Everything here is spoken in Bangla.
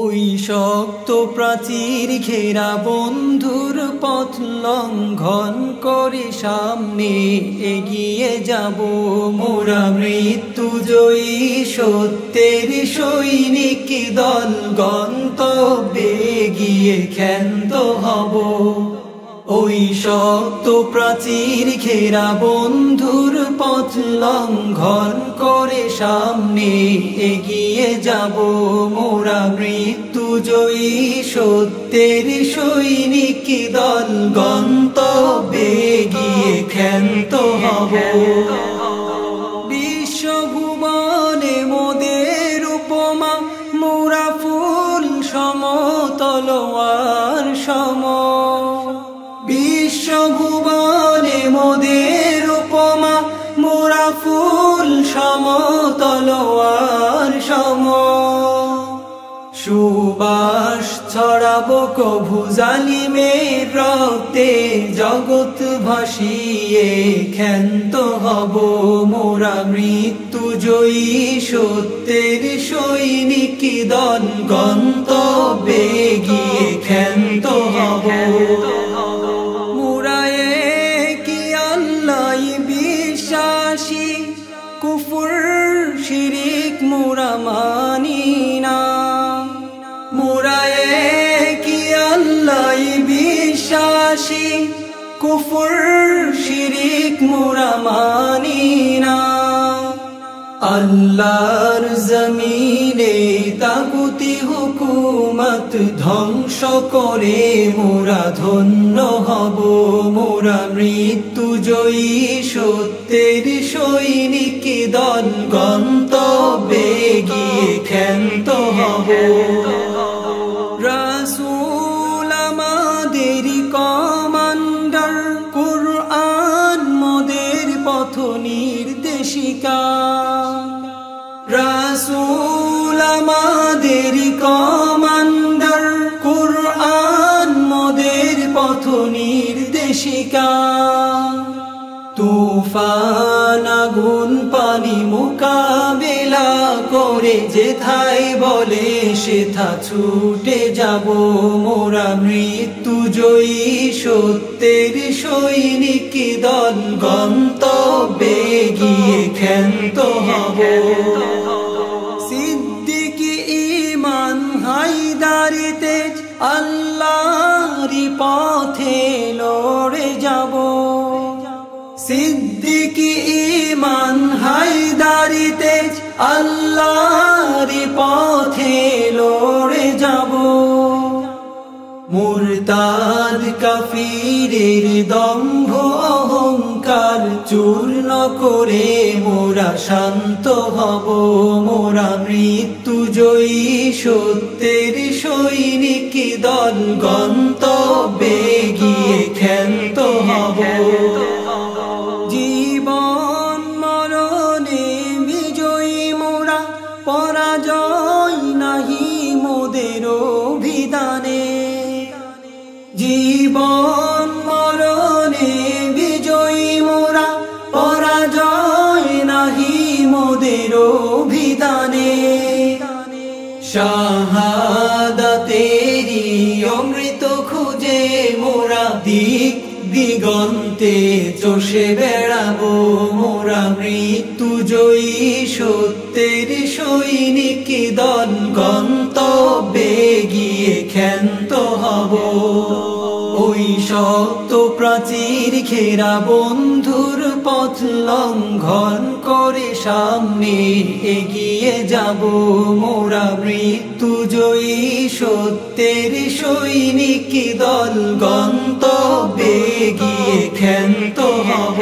ওই শক্ত প্রাচীর ঘেরা বন্ধুর পথ লঙ্ঘন করে সামনে এগিয়ে যাব মোরা মৃত্যুজয়ী সত্যের সৈনিক দল গন্তব্যে গিয়ে ক্ষান্ত হব। ওই শক্ত প্রাচীর ঘেরা বন্ধুর পথ লঙ্ঘন করে সামনে এগিয়ে যাব মোরা মৃত্যুজয়ী সত্যের সৈনিক দল গন্তব্যে গিয়ে ক্ষান্ত হব। বিশ্বভুবনে মোদের উপমা মোরা ফুল সম তলোয়ার সম। বিশ্বভুবনে মোদের উপমা মোরা ফুল সম তলোয়ার সম। সুবাস ছড়াবো কভু জালিমের রক্তে জগৎ ভাসিয়ে ক্ষান্ত হব মোরা মৃত্যুজয়ী সত্যের সৈনিক দল গন্তব্যে গিয়ে ক্ষান্ত হব। কুফর শিরিক মোরা মানি না। মোরা কি আল্লাহ বিশ্বাসী কুফর শিরিক মোরা মানি না। আল্লাহর জমিনে তাগুতি হুকুমত ধ্বংস করে মোরা ধন্য হব মোরা মৃত্যুজয়ী সত্যের সৈনিক দল গন্তব্যে গিয়ে ক্ষান্ত হব। রাসূল আমাদের কমান্ডার কুরআন মোদের পথ নির্দেশিকা। রাসূল আমাদের কমান্ডার কুরআন মোদের পথ নির্দেশিকা। তুফান আগুন পানি মোকাবেলা করে যেথায় বলে সেথা ছুটে যাব মোরা মৃত্যুজয়ী সত্যের সৈনিক দল গন্তব্যে গিয়ে ক্ষান্ত হব। সিদ্দিকী ঈমান হায়দারি তেজ আল্লাহরই পথে লড়ে যাব। সিদ্দিকী ঈমান হায়দারি তেজ আল্লাহরই পথে লড়ে যাব। মুরতাদ কাফিরের দম্ভ অহংকার চূর্ণ করে মোরা শান্ত হব মোরা মৃত্যুজয়ী সত্যের সৈনিক দল গন্তব্যে গিয়ে ক্ষান্ত হব। জীবন মরণে বিজয়ী মোরা পরাজয় নাহি মোদের অভিধানে। জীবন মরণে বিজয়ী মোরা পরাজয় নাহি মোদের অভিধানে। শাহাদাতেরি অমৃত খুঁজে মোরা দিক দিগন্তে চষে বেড়াবো মোরা মৃত্যুজয়ী সত্যের সৈনিক দল গন্তব্যে গিয়ে ক্ষান্ত হব। ওই শক্ত প্রাচীর ঘেরা বন্ধুর পথ লঙ্ঘন করে সামনে এগিয়ে যাব মোরা মৃত্যুজয়ী সত্যের সৈনিক দল গন্তব্যে গিয়ে ক্ষান্ত হব।